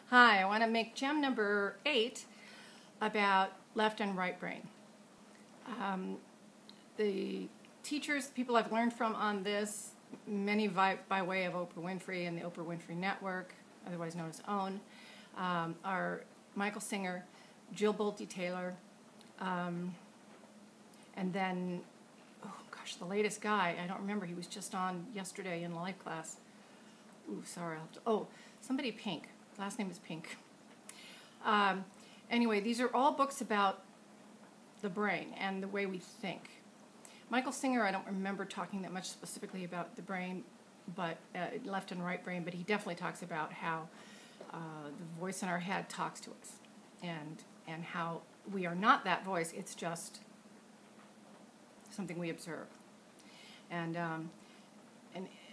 Hi, I want to make gem number 8 about left and right brain. The teachers, people I've learned from on this, many by way of Oprah Winfrey and the Oprah Winfrey Network, otherwise known as OWN, are Michael Singer, Jill Bolte Taylor, and then, oh gosh, the latest guy, I don't remember, he was just on yesterday in live class. Ooh, sorry, somebody Pink. Last name is Pink. Anyway, these are all books about the brain and the way we think. Michael Singer, I don't remember talking that much specifically about the brain, but left and right brain, but he definitely talks about how the voice in our head talks to us, and how we are not that voice, it's just something we observe. And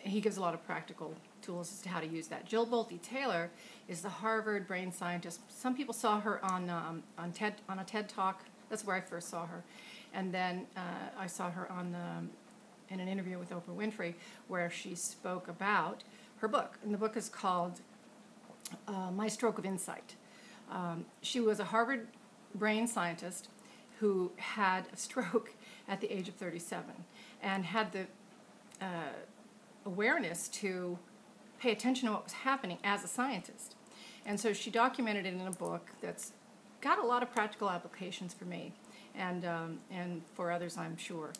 he gives a lot of practical tools as to how to use that. Jill Bolte Taylor is the Harvard brain scientist. Some people saw her on a TED Talk. That's where I first saw her. And then I saw her in an interview with Oprah Winfrey, where she spoke about her book. And the book is called My Stroke of Insight. She was a Harvard brain scientist who had a stroke at the age of 37 and had the awareness to pay attention to what was happening as a scientist. And so she documented it in a book that's got a lot of practical applications for me and for others, I'm sure.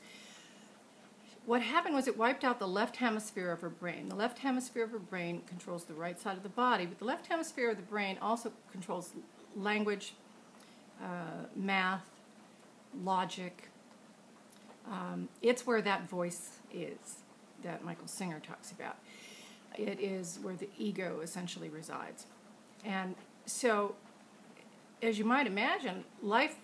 What happened was it wiped out the left hemisphere of her brain. The left hemisphere of her brain controls the right side of the body, but the left hemisphere of the brain also controls language, math, logic. It's where that voice is that Michael Singer talks about. It is where the ego essentially resides. And so, as you might imagine, life,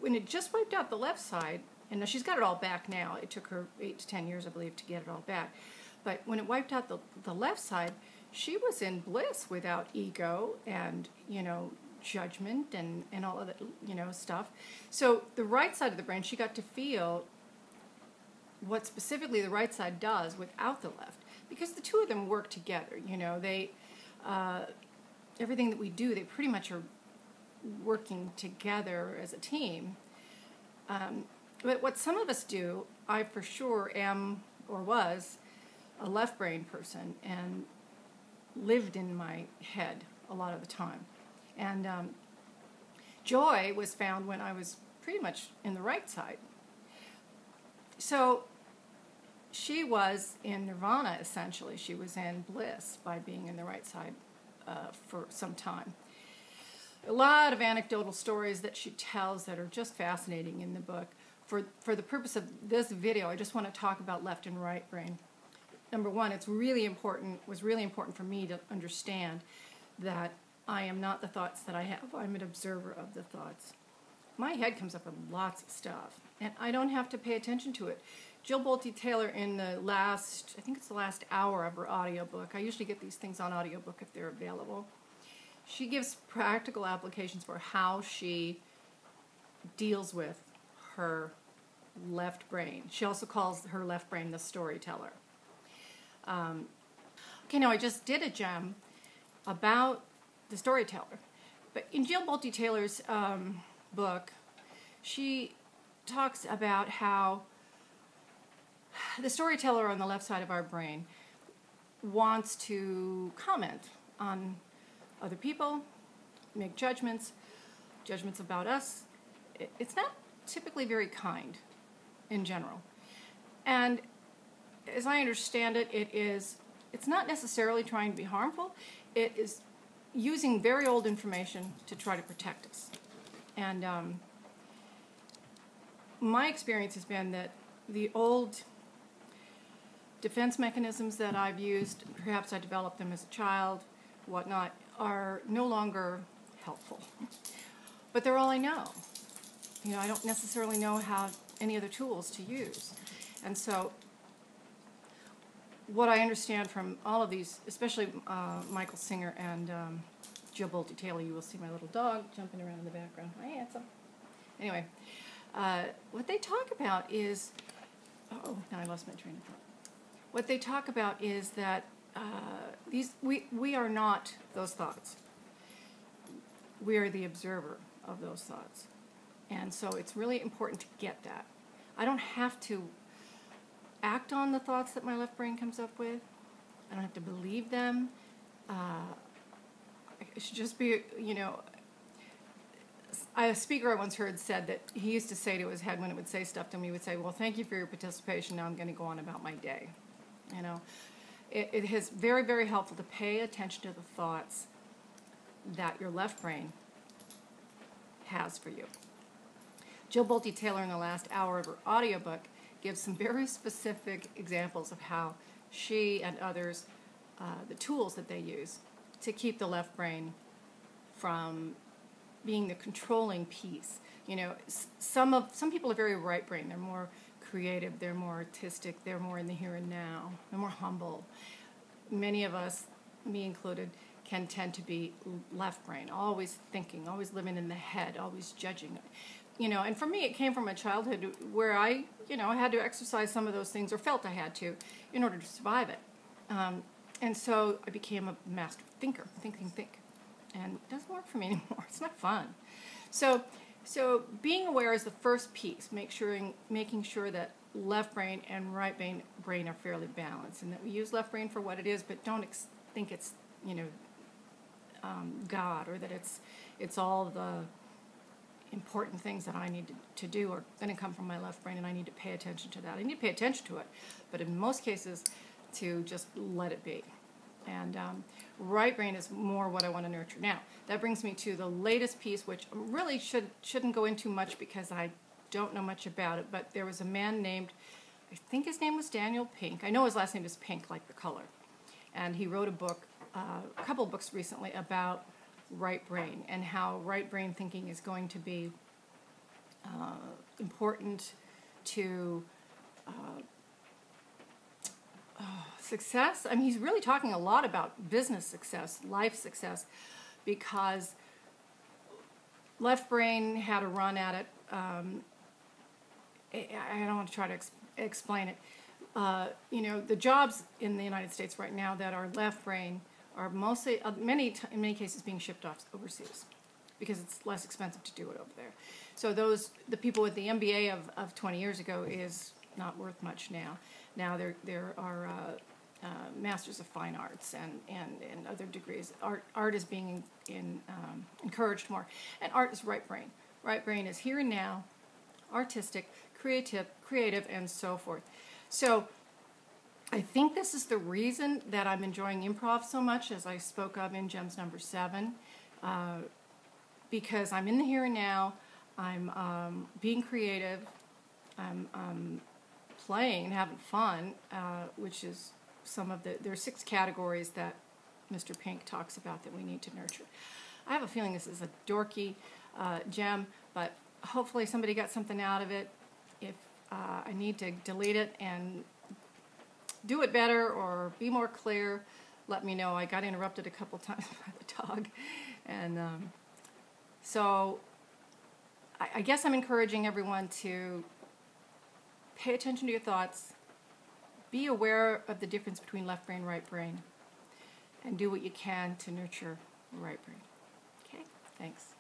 when it just wiped out the left side, and she's got it all back now. It took her 8 to 10 years, I believe, to get it all back. But when it wiped out the left side, she was in bliss without ego and, judgment and all of that, stuff. So the right side of the brain, she got to feel what specifically the right side does without the left. Because the two of them work together, they, everything that we do, they pretty much are working together as a team. But what some of us do, I for sure am or was a left brain person and lived in my head a lot of the time. And joy was found when I was pretty much in the right side. So she was in nirvana, essentially. She was in bliss by being in the right side for some time. A lot of anecdotal stories that she tells that are just fascinating in the book. For the purpose of this video, I just want to talk about left and right brain. Number one, was really important for me to understand that I am not the thoughts that I have. I'm an observer of the thoughts. My head comes up with lots of stuff, and I don't have to pay attention to it. Jill Bolte Taylor, in the last hour of her audiobook, I usually get these things on audiobook if they're available, she gives practical applications for how she deals with her left brain. She also calls her left brain the storyteller. Okay, now I just did a gem about the storyteller. But in Jill Bolte Taylor's book, she talks about how the storyteller on the left side of our brain wants to comment on other people, make judgments about us. It's not typically very kind in general. And as I understand it, it's not necessarily trying to be harmful. It is using very old information to try to protect us. And my experience has been that the old defense mechanisms that I've used, perhaps I developed them as a child, whatnot, are no longer helpful. But they're all I know. I don't necessarily know how any other tools to use. And so what I understand from all of these, especially Michael Singer and Jill Bolte Taylor, you will see my little dog jumping around in the background. Hi, handsome. Anyway, what they talk about is, now I lost my train of thought. What they talk about is that we are not those thoughts. we are the observer of those thoughts. And so it's really important to get that. I don't have to act on the thoughts that my left brain comes up with. I don't have to believe them. It should just be, you know, a speaker I once heard said that he used to say to his head when it would say stuff to him, he would say, well, thank you for your participation. Now I'm going to go on about my day. You know, it is very, very helpful to pay attention to the thoughts that your left brain has for you. Jill Bolte Taylor, in the last hour of her audiobook, gives some very specific examples of how she and others, the tools that they use to keep the left brain from being the controlling piece. You know, some people are very right brain. They're more creative, they're more artistic, they're more in the here and now, they're more humble. Many of us, me included, can tend to be left brain, always thinking, always living in the head, always judging. You know, and for me, it came from my childhood where I had to exercise some of those things, or felt I had to, in order to survive it. And so I became a master thinker, think. And it doesn't work for me anymore. It's not fun. So being aware is the first piece, making sure that left brain and right brain are fairly balanced, and that we use left brain for what it is, but don't think it's, you know, God, or that it's all the important things that I need to do are going to come from my left brain, and I need to pay attention to that. I need to pay attention to it, but in most cases, to just let it be. And right brain is more what I want to nurture. Now, that brings me to the latest piece, which really shouldn't go into much because I don't know much about it, but there was a man named, I think his name was Daniel Pink. I know his last name is Pink, like the color. And he wrote a couple of books recently about right brain and how right brain thinking is going to be important to success. I mean, he's really talking a lot about business success, life success, because left brain had a run at it. I don't want to try to explain it. You know, the jobs in the United States right now that are left brain are mostly, in many cases, being shipped off overseas because it's less expensive to do it over there. So the people with the MBA of 20 years ago is not worth much now. Now there are Masters of Fine Arts and other degrees. Art is being encouraged more. And art is right brain. Right brain is here and now, artistic, creative, and so forth. So I think this is the reason that I'm enjoying improv so much, as I spoke of in Gems number 7, because I'm in the here and now, I'm being creative, I'm playing and having fun, which is there are 6 categories that Mr. Pink talks about that we need to nurture. I have a feeling this is a dorky gem, but hopefully somebody got something out of it. If I need to delete it and do it better or be more clear, let me know. I got interrupted a couple times by the dog. And so I guess I'm encouraging everyone to pay attention to your thoughts, be aware of the difference between left brain, right brain, and do what you can to nurture right brain. Okay, thanks.